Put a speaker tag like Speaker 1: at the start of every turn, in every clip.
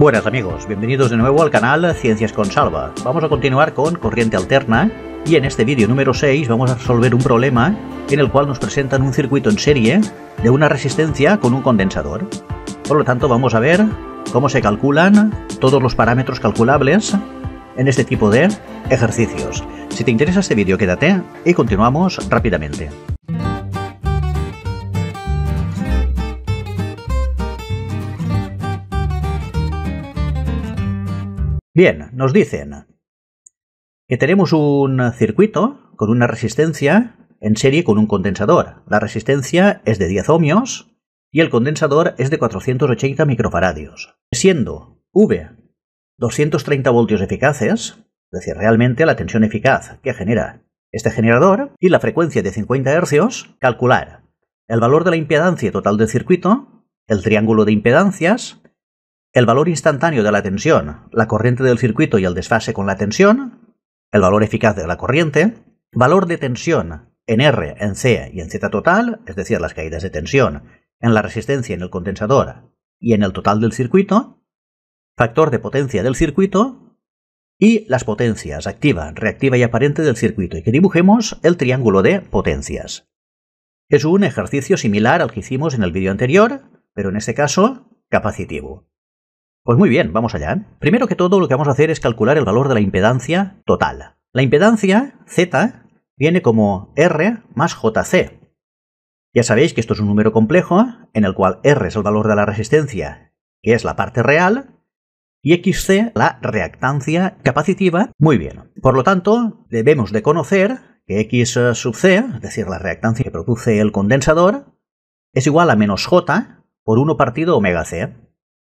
Speaker 1: Buenas amigos, bienvenidos de nuevo al canal Ciencias con Salva. Vamos a continuar con corriente alterna y en este vídeo número 6 vamos a resolver un problema en el cual nos presentan un circuito en serie de una resistencia con un condensador. Por lo tanto vamos a ver cómo se calculan todos los parámetros calculables en este tipo de ejercicios. Si te interesa este vídeo quédate y continuamos rápidamente. Bien, nos dicen que tenemos un circuito con una resistencia en serie con un condensador. La resistencia es de 10 ohmios y el condensador es de 480 microfaradios. Siendo V 230 voltios eficaces, es decir, realmente la tensión eficaz que genera este generador, y la frecuencia de 50 Hz, calcular el valor de la impedancia total del circuito, el triángulo de impedancias, el valor instantáneo de la tensión, la corriente del circuito y el desfase con la tensión, el valor eficaz de la corriente, valor de tensión en R, en C y en Z total, es decir, las caídas de tensión en la resistencia en el condensador y en el total del circuito, factor de potencia del circuito y las potencias activa, reactiva y aparente del circuito, y que dibujemos el triángulo de potencias. Es un ejercicio similar al que hicimos en el vídeo anterior, pero en este caso capacitivo. Pues muy bien, vamos allá. Primero que todo lo que vamos a hacer es calcular el valor de la impedancia total. La impedancia, Z, viene como R más JC. Ya sabéis que esto es un número complejo, en el cual R es el valor de la resistencia, que es la parte real, y XC la reactancia capacitiva. Muy bien. Por lo tanto, debemos de conocer que X sub C, es decir, la reactancia que produce el condensador, es igual a menos J por 1 partido omega C.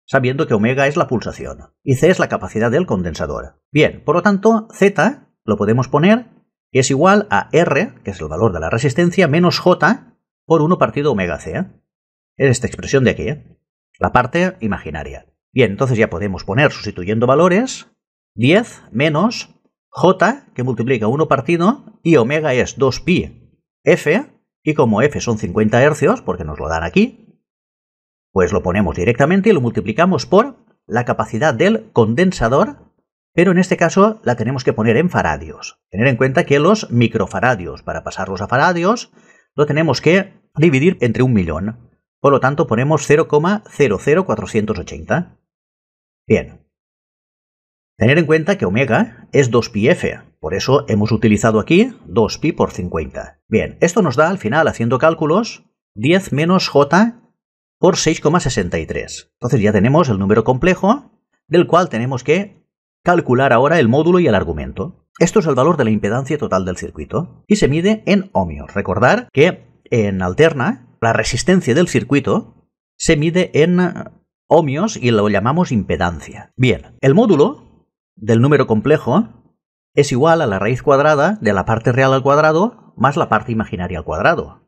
Speaker 1: Sabiendo que omega es la pulsación y C es la capacidad del condensador. Bien, por lo tanto, Z lo podemos poner que es igual a R, que es el valor de la resistencia, menos J por 1 partido omega C. Es esta expresión de aquí, la parte imaginaria. Bien, entonces ya podemos poner, sustituyendo valores, 10 menos J, que multiplica 1 partido, y omega es 2pi F, y como F son 50 Hz, porque nos lo dan aquí, pues lo ponemos directamente y lo multiplicamos por la capacidad del condensador, pero en este caso la tenemos que poner en faradios. Tener en cuenta que los microfaradios, para pasarlos a faradios, lo tenemos que dividir entre 1.000.000. Por lo tanto ponemos 0,00480. Bien. Tener en cuenta que omega es 2pi F, por eso hemos utilizado aquí 2pi por 50. Bien, esto nos da al final, haciendo cálculos, 10 menos J por 6,63. Entonces ya tenemos el número complejo del cual tenemos que calcular ahora el módulo y el argumento. Esto es el valor de la impedancia total del circuito y se mide en ohmios. Recordar que en alterna la resistencia del circuito se mide en ohmios y lo llamamos impedancia. Bien, el módulo del número complejo es igual a la raíz cuadrada de la parte real al cuadrado más la parte imaginaria al cuadrado.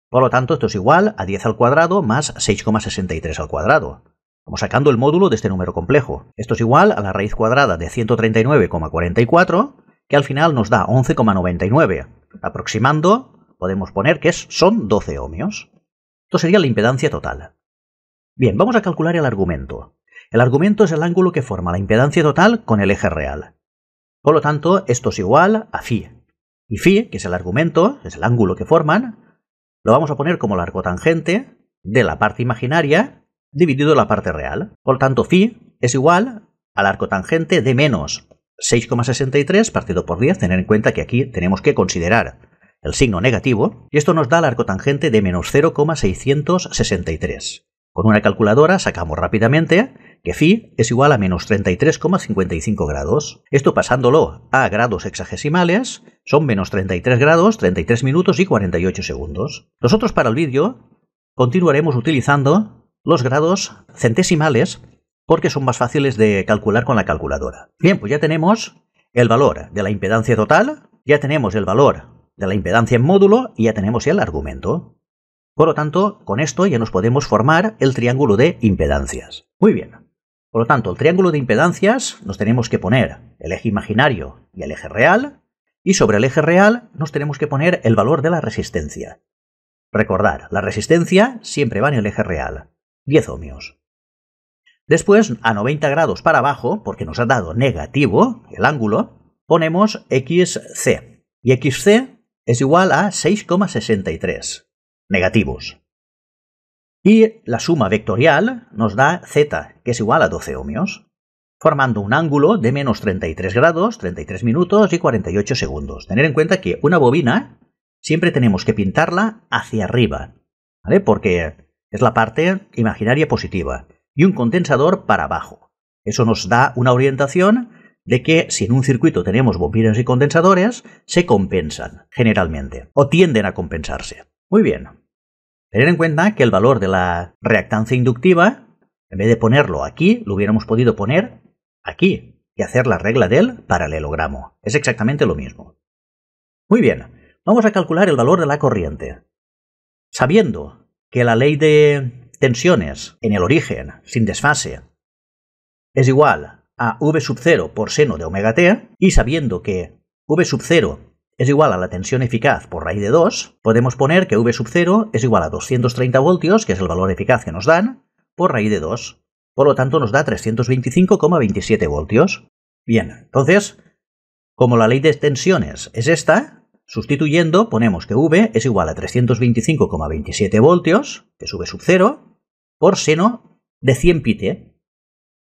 Speaker 1: Por lo tanto, esto es igual a 10 al cuadrado más 6,63 al cuadrado. Vamos sacando el módulo de este número complejo. Esto es igual a la raíz cuadrada de 139,44, que al final nos da 11,99. Aproximando, podemos poner que son 12 ohmios. Esto sería la impedancia total. Bien, vamos a calcular el argumento. El argumento es el ángulo que forma la impedancia total con el eje real. Por lo tanto, esto es igual a phi. Y phi, que es el argumento, es el ángulo que forman, lo vamos a poner como la arcotangente de la parte imaginaria dividido la parte real. Por lo tanto, phi es igual al arcotangente de menos 6,63 partido por 10. Tener en cuenta que aquí tenemos que considerar el signo negativo. Y esto nos da la arcotangente de menos 0,663. Con una calculadora sacamos rápidamente que phi es igual a menos 33,55 grados. Esto pasándolo a grados hexagesimales son menos 33 grados, 33 minutos y 48 segundos. Nosotros para el vídeo continuaremos utilizando los grados centesimales porque son más fáciles de calcular con la calculadora. Bien, pues ya tenemos el valor de la impedancia total, ya tenemos el valor de la impedancia en módulo y ya tenemos el argumento. Por lo tanto, con esto ya nos podemos formar el triángulo de impedancias. Muy bien. Por lo tanto, el triángulo de impedancias nos tenemos que poner el eje imaginario y el eje real, y sobre el eje real nos tenemos que poner el valor de la resistencia. Recordar, la resistencia siempre va en el eje real, 10 ohmios. Después, a 90 grados para abajo, porque nos ha dado negativo el ángulo, ponemos XC. Y XC es igual a 6,63 negativos. Y la suma vectorial nos da Z, que es igual a 12 ohmios, formando un ángulo de menos 33 grados, 33 minutos y 48 segundos. Tener en cuenta que una bobina siempre tenemos que pintarla hacia arriba, ¿vale? Porque es la parte imaginaria positiva. Y un condensador para abajo. Eso nos da una orientación de que si en un circuito tenemos bobinas y condensadores, se compensan generalmente, o tienden a compensarse. Muy bien. Tener en cuenta que el valor de la reactancia inductiva, en vez de ponerlo aquí, lo hubiéramos podido poner aquí y hacer la regla del paralelogramo. Es exactamente lo mismo. Muy bien. Vamos a calcular el valor de la corriente. Sabiendo que la ley de tensiones en el origen, sin desfase, es igual a V sub 0 por seno de omega t, y sabiendo que V sub 0 es igual a la tensión eficaz por raíz de 2, podemos poner que V sub 0 es igual a 230 voltios, que es el valor eficaz que nos dan, por raíz de 2. Por lo tanto, nos da 325,27 voltios. Bien, entonces, como la ley de tensiones es esta, sustituyendo, ponemos que V es igual a 325,27 voltios, que es V sub 0, por seno de 100 pi t.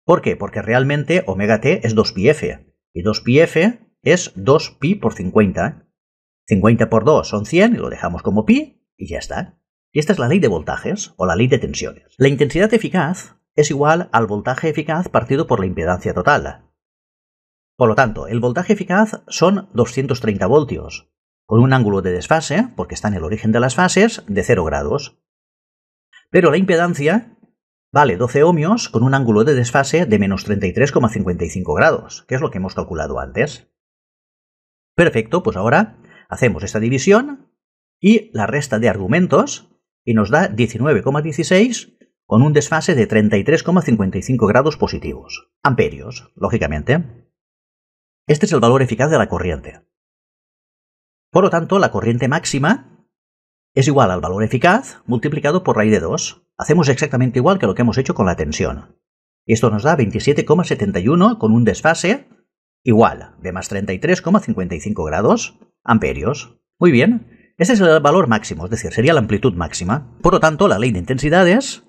Speaker 1: ¿Por qué? Porque realmente omega t es 2πf, y 2πf es 2pi por 50. 50 por 2 son 100, y lo dejamos como pi, y ya está. Y esta es la ley de voltajes, o la ley de tensiones. La intensidad eficaz es igual al voltaje eficaz partido por la impedancia total. Por lo tanto, el voltaje eficaz son 230 voltios, con un ángulo de desfase, porque está en el origen de las fases, de 0 grados. Pero la impedancia vale 12 ohmios con un ángulo de desfase de menos 33,55 grados, que es lo que hemos calculado antes. Perfecto, pues ahora hacemos esta división y la resta de argumentos y nos da 19,16 con un desfase de 33,55 grados positivos. Amperios, lógicamente. Este es el valor eficaz de la corriente. Por lo tanto, la corriente máxima es igual al valor eficaz multiplicado por raíz de 2. Hacemos exactamente igual que lo que hemos hecho con la tensión. Y esto nos da 27,71 con un desfase igual de más 33,55 grados amperios. Muy bien, este es el valor máximo, es decir, sería la amplitud máxima. Por lo tanto, la ley de intensidades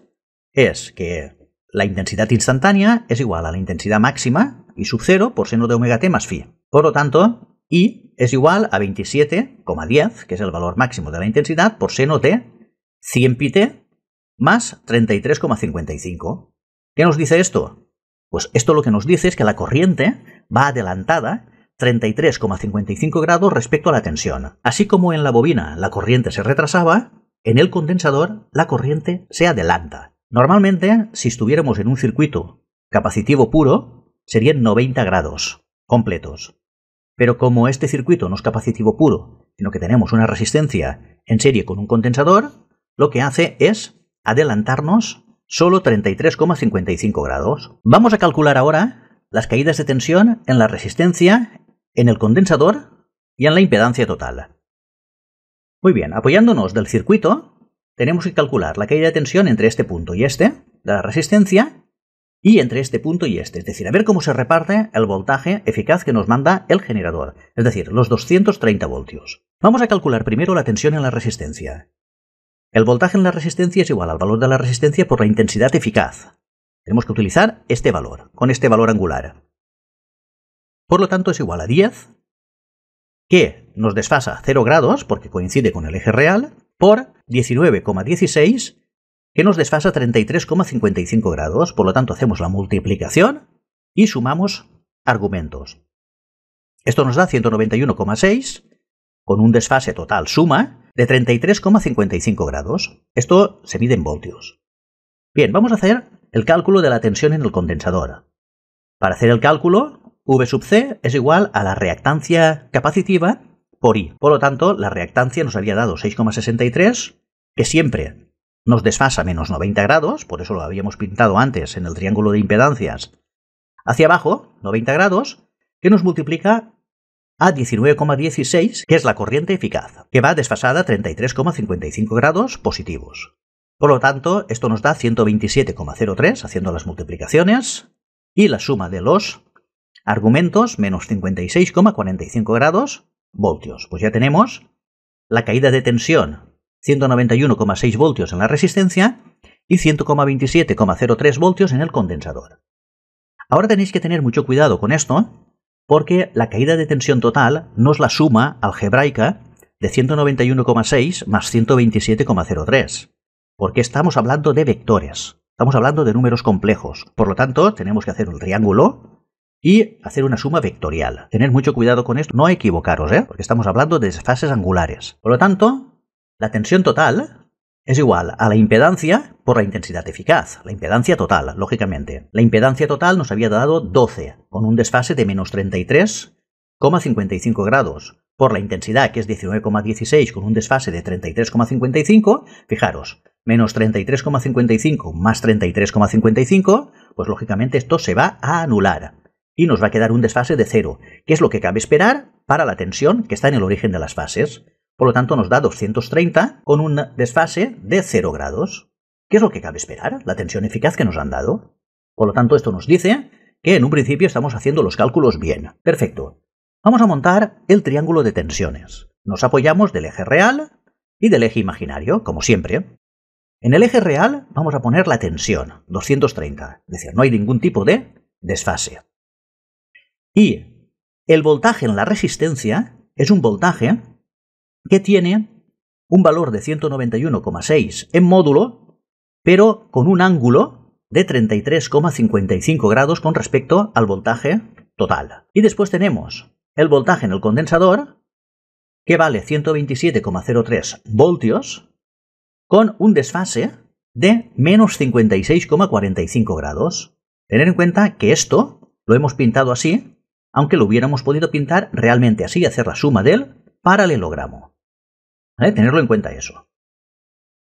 Speaker 1: es que la intensidad instantánea es igual a la intensidad máxima y sub 0 por seno de omega t más phi. Por lo tanto, I es igual a 27,10, que es el valor máximo de la intensidad, por seno de 100 pi t más 33,55. ¿Qué nos dice esto? Pues esto lo que nos dice es que la corriente va adelantada 33,55 grados respecto a la tensión. Así como en la bobina la corriente se retrasaba, en el condensador la corriente se adelanta. Normalmente, si estuviéramos en un circuito capacitivo puro, serían 90 grados completos. Pero como este circuito no es capacitivo puro, sino que tenemos una resistencia en serie con un condensador, lo que hace es adelantarnos solo 33,55 grados. Vamos a calcular ahora las caídas de tensión en la resistencia, en el condensador y en la impedancia total. Muy bien, apoyándonos del circuito, tenemos que calcular la caída de tensión entre este punto y este, de la resistencia, y entre este punto y este, es decir, a ver cómo se reparte el voltaje eficaz que nos manda el generador, es decir, los 230 voltios. Vamos a calcular primero la tensión en la resistencia. El voltaje en la resistencia es igual al valor de la resistencia por la intensidad eficaz. Tenemos que utilizar este valor, con este valor angular. Por lo tanto, es igual a 10, que nos desfasa 0 grados, porque coincide con el eje real, por 19,16, que nos desfasa 33,55 grados. Por lo tanto, hacemos la multiplicación y sumamos argumentos. Esto nos da 191,6, con un desfase total suma de 33,55 grados. Esto se mide en voltios. Bien, vamos a hacer el cálculo de la tensión en el condensador. Para hacer el cálculo, V sub C es igual a la reactancia capacitiva por I. Por lo tanto, la reactancia nos había dado 6,63, que siempre nos desfasa menos 90 grados, por eso lo habíamos pintado antes en el triángulo de impedancias, hacia abajo, 90 grados, que nos multiplica a 19,16, que es la corriente eficaz, que va desfasada a 33,55 grados positivos. Por lo tanto, esto nos da 127,03 haciendo las multiplicaciones y la suma de los argumentos menos 56,45 grados voltios. Pues ya tenemos la caída de tensión 191,6 voltios en la resistencia y 100,27,03 voltios en el condensador. Ahora tenéis que tener mucho cuidado con esto porque la caída de tensión total nos la suma algebraica de 191,6 más 127,03. Porque estamos hablando de vectores, estamos hablando de números complejos. Por lo tanto, tenemos que hacer un triángulo y hacer una suma vectorial. Tened mucho cuidado con esto, no equivocaros, porque estamos hablando de desfases angulares. Por lo tanto, la tensión total es igual a la impedancia por la intensidad eficaz. La impedancia total, lógicamente. La impedancia total nos había dado 12, con un desfase de menos 33,55 grados. Por la intensidad, que es 19,16, con un desfase de 33,55, fijaros, menos 33,55 más 33,55, pues lógicamente esto se va a anular y nos va a quedar un desfase de 0, que es lo que cabe esperar para la tensión que está en el origen de las fases. Por lo tanto, nos da 230 con un desfase de 0 grados. ¿Qué es lo que cabe esperar? La tensión eficaz que nos han dado. Por lo tanto, esto nos dice que en un principio estamos haciendo los cálculos bien. Perfecto. Vamos a montar el triángulo de tensiones. Nos apoyamos del eje real y del eje imaginario, como siempre. En el eje real vamos a poner la tensión, 230. Es decir, no hay ningún tipo de desfase. Y el voltaje en la resistencia es un voltaje que tiene un valor de 191,6 en módulo, pero con un ángulo de 33,55 grados con respecto al voltaje total. Y después tenemos el voltaje en el condensador, que vale 127,03 voltios, con un desfase de menos 56,45 grados. Tener en cuenta que esto lo hemos pintado así, aunque lo hubiéramos podido pintar realmente así, hacer la suma del paralelogramo. ¿Vale? Tenerlo en cuenta eso.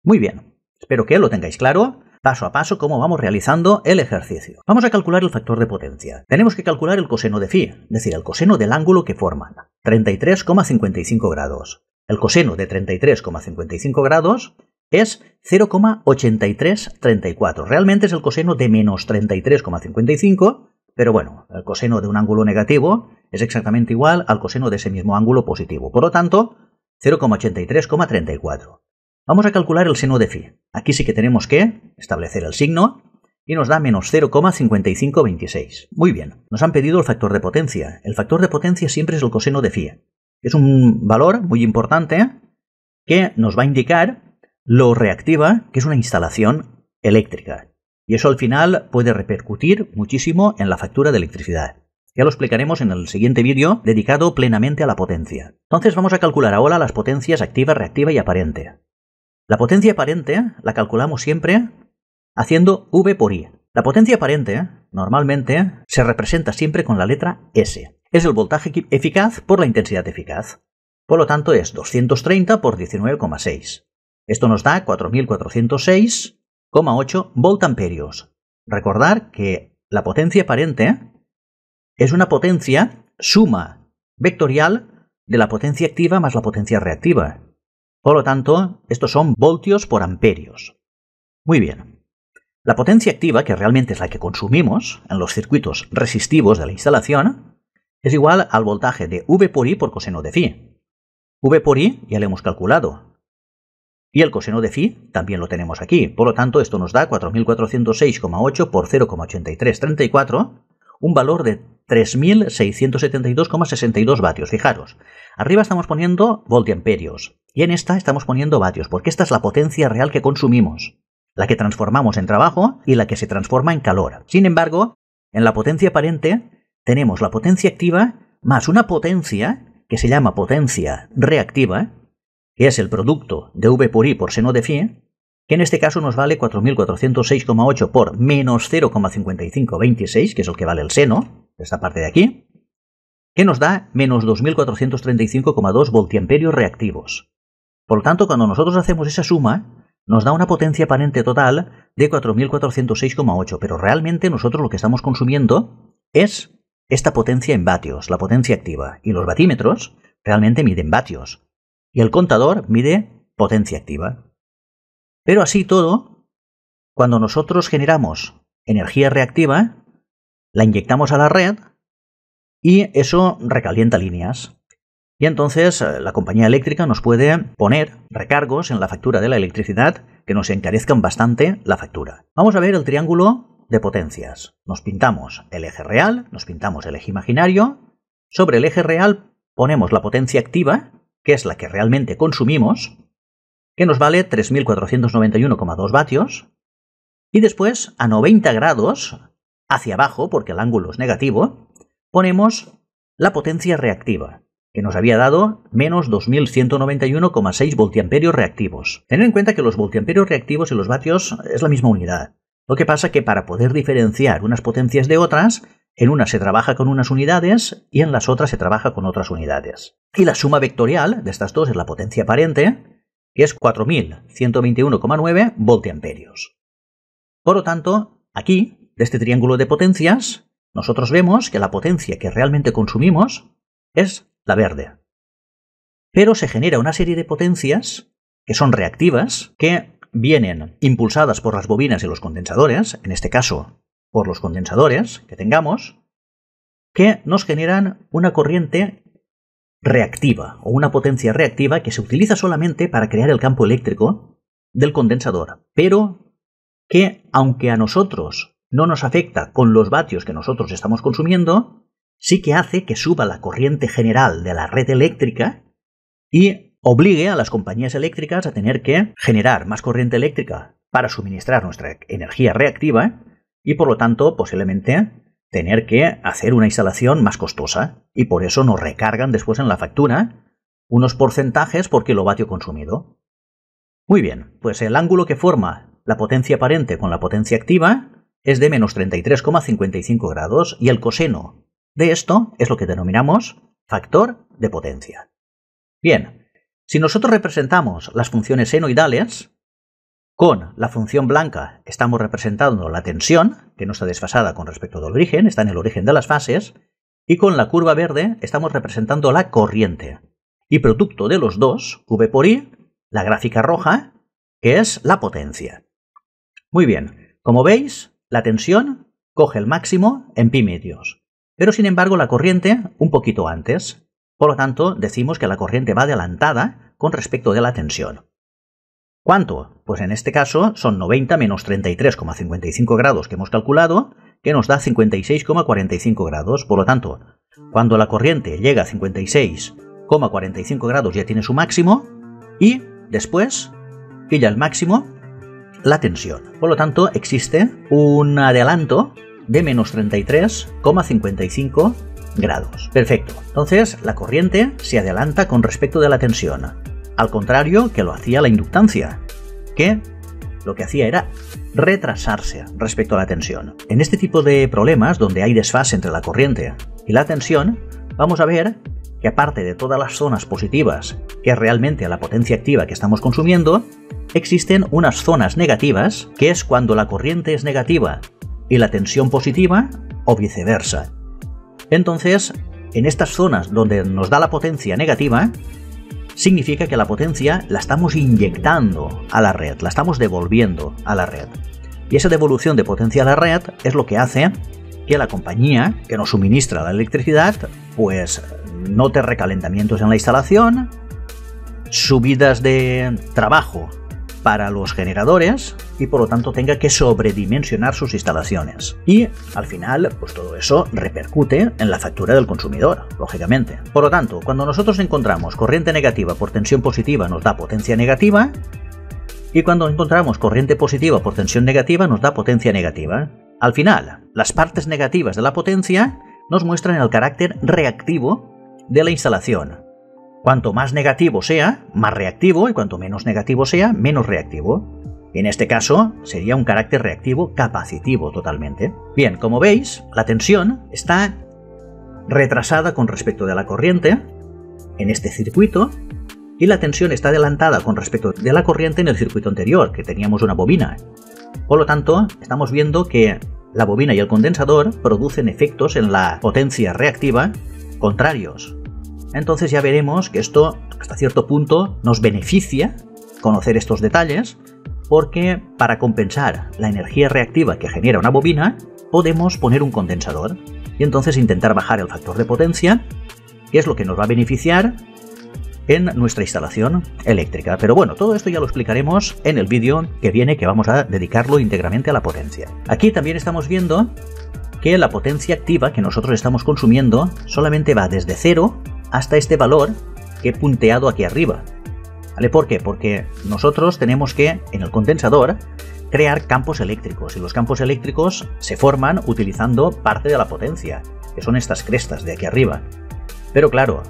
Speaker 1: Muy bien, espero que lo tengáis claro, paso a paso, cómo vamos realizando el ejercicio. Vamos a calcular el factor de potencia. Tenemos que calcular el coseno de phi, es decir, el coseno del ángulo que forman, 33,55 grados. El coseno de 33,55 grados es 0,8334. Realmente es el coseno de menos 33,55, pero bueno, el coseno de un ángulo negativo es exactamente igual al coseno de ese mismo ángulo positivo. Por lo tanto, 0,8334. Vamos a calcular el seno de phi. Aquí sí que tenemos que establecer el signo y nos da menos 0,5526. Muy bien, nos han pedido el factor de potencia. El factor de potencia siempre es el coseno de phi. Es un valor muy importante que nos va a indicar lo reactiva que es una instalación eléctrica. Y eso al final puede repercutir muchísimo en la factura de electricidad. Ya lo explicaremos en el siguiente vídeo dedicado plenamente a la potencia. Entonces vamos a calcular ahora las potencias activa, reactiva y aparente. La potencia aparente la calculamos siempre haciendo V por I. La potencia aparente normalmente se representa siempre con la letra S. Es el voltaje eficaz por la intensidad eficaz. Por lo tanto es 230 por 19,6. Esto nos da 4406,8 voltamperios. Recordar que la potencia aparente es una potencia suma vectorial de la potencia activa más la potencia reactiva. Por lo tanto, estos son voltios por amperios. Muy bien. La potencia activa, que realmente es la que consumimos en los circuitos resistivos de la instalación, es igual al voltaje de V por I por coseno de phi. V por I ya lo hemos calculado. Y el coseno de phi también lo tenemos aquí. Por lo tanto, esto nos da 4406,8 por 0,8334, un valor de 3672,62 vatios. Fijaros, arriba estamos poniendo voltiamperios y en esta estamos poniendo vatios, porque esta es la potencia real que consumimos, la que transformamos en trabajo y la que se transforma en calor. Sin embargo, en la potencia aparente tenemos la potencia activa más una potencia que se llama potencia reactiva, que es el producto de V por I por seno de phi, que en este caso nos vale 4406,8 por menos 0,5526, que es el que vale el seno, esta parte de aquí, que nos da menos 2435,2 voltiamperios reactivos. Por lo tanto, cuando nosotros hacemos esa suma, nos da una potencia aparente total de 4406,8, pero realmente nosotros lo que estamos consumiendo es esta potencia en vatios, la potencia activa, y los batímetros realmente miden vatios, y el contador mide potencia activa. Pero así todo, cuando nosotros generamos energía reactiva, la inyectamos a la red y eso recalienta líneas. Y entonces la compañía eléctrica nos puede poner recargos en la factura de la electricidad que nos encarezcan bastante la factura. Vamos a ver el triángulo de potencias. Nos pintamos el eje real, nos pintamos el eje imaginario. Sobre el eje real ponemos la potencia activa, que es la que realmente consumimos, que nos vale 3.491,2 vatios. Y después, a 90 grados, hacia abajo, porque el ángulo es negativo, ponemos la potencia reactiva, que nos había dado menos 2.191,6 voltiamperios reactivos. Tened en cuenta que los voltiamperios reactivos y los vatios es la misma unidad. Lo que pasa que para poder diferenciar unas potencias de otras, en unas se trabaja con unas unidades y en las otras se trabaja con otras unidades. Y la suma vectorial de estas dos es la potencia aparente, que es 4.121,9 voltiamperios. Por lo tanto, aquí, de este triángulo de potencias, nosotros vemos que la potencia que realmente consumimos es la verde. Pero se genera una serie de potencias que son reactivas, que vienen impulsadas por las bobinas y los condensadores, en este caso por los condensadores que tengamos, que nos generan una corriente reactiva o una potencia reactiva que se utiliza solamente para crear el campo eléctrico del condensador, pero que aunque a nosotros no nos afecta con los vatios que nosotros estamos consumiendo, sí que hace que suba la corriente general de la red eléctrica y obligue a las compañías eléctricas a tener que generar más corriente eléctrica para suministrar nuestra energía reactiva y por lo tanto posiblemente tener que hacer una instalación más costosa y por eso nos recargan después en la factura unos porcentajes por kilovatio consumido. Muy bien, pues el ángulo que forma la potencia aparente con la potencia activa es de menos 33,55 grados y el coseno de esto es lo que denominamos factor de potencia. Bien, si nosotros representamos las funciones senoidales, con la función blanca estamos representando la tensión, que no está desfasada con respecto al origen, está en el origen de las fases, y con la curva verde estamos representando la corriente. Y producto de los dos, V por I, la gráfica roja, que es la potencia. Muy bien, como veis, la tensión coge el máximo en pi medios, pero sin embargo la corriente un poquito antes. Por lo tanto, decimos que la corriente va adelantada con respecto de la tensión. ¿Cuánto? Pues en este caso son 90 menos 33,55 grados que hemos calculado, que nos da 56,45 grados. Por lo tanto, cuando la corriente llega a 56,45 grados ya tiene su máximo y después pilla el máximo la tensión. Por lo tanto, existe un adelanto de menos 33,55 grados. Perfecto. Entonces, la corriente se adelanta con respecto de la tensión. Al contrario que lo hacía la inductancia, que lo que hacía era retrasarse respecto a la tensión. En este tipo de problemas, donde hay desfase entre la corriente y la tensión, vamos a ver que aparte de todas las zonas positivas, que es realmente la potencia activa que estamos consumiendo, existen unas zonas negativas, que es cuando la corriente es negativa y la tensión positiva, o viceversa. Entonces, en estas zonas donde nos da la potencia negativa, significa que la potencia la estamos inyectando a la red, la estamos devolviendo a la red. Y esa devolución de potencia a la red es lo que hace que la compañía que nos suministra la electricidad pues note recalentamientos en la instalación, subidas de trabajo para los generadores y por lo tanto tenga que sobredimensionar sus instalaciones. Y al final, pues todo eso repercute en la factura del consumidor, lógicamente. Por lo tanto, cuando nosotros encontramos corriente negativa por tensión positiva nos da potencia negativa y cuando encontramos corriente positiva por tensión negativa nos da potencia negativa. Al final, las partes negativas de la potencia nos muestran el carácter reactivo de la instalación. Cuanto más negativo sea, más reactivo, y cuanto menos negativo sea, menos reactivo. En este caso, sería un carácter reactivo capacitivo totalmente. Bien, como veis, la tensión está retrasada con respecto de la corriente en este circuito, y la tensión está adelantada con respecto de la corriente en el circuito anterior, que teníamos una bobina. Por lo tanto, estamos viendo que la bobina y el condensador producen efectos en la potencia reactiva contrarios. Entonces ya veremos que esto hasta cierto punto nos beneficia conocer estos detalles porque para compensar la energía reactiva que genera una bobina, podemos poner un condensador y entonces intentar bajar el factor de potencia, que es lo que nos va a beneficiar en nuestra instalación eléctrica. Pero bueno, todo esto ya lo explicaremos en el vídeo que viene, que vamos a dedicarlo íntegramente a la potencia. Aquí también estamos viendo que la potencia activa que nosotros estamos consumiendo solamente va desde 0 hasta este valor que he punteado aquí arriba. ¿Vale? ¿Por qué? Porque nosotros tenemos que, en el condensador, crear campos eléctricos, y los campos eléctricos se forman utilizando parte de la potencia, que son estas crestas de aquí arriba. Pero claro,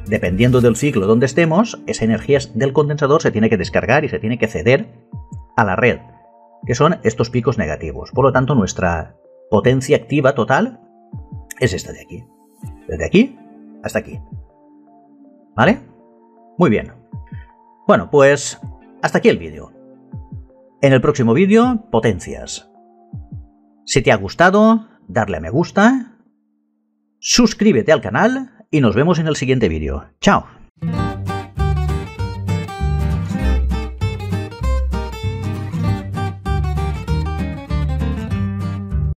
Speaker 1: dependiendo del ciclo donde estemos, esa energía del condensador se tiene que descargar y se tiene que ceder a la red, que son estos picos negativos. Por lo tanto, nuestra potencia activa total es esta de aquí. Desde aquí hasta aquí. ¿Vale? Muy bien. Bueno, pues hasta aquí el vídeo. En el próximo vídeo, potencias. Si te ha gustado, darle a me gusta, suscríbete al canal y nos vemos en el siguiente vídeo. ¡Chao!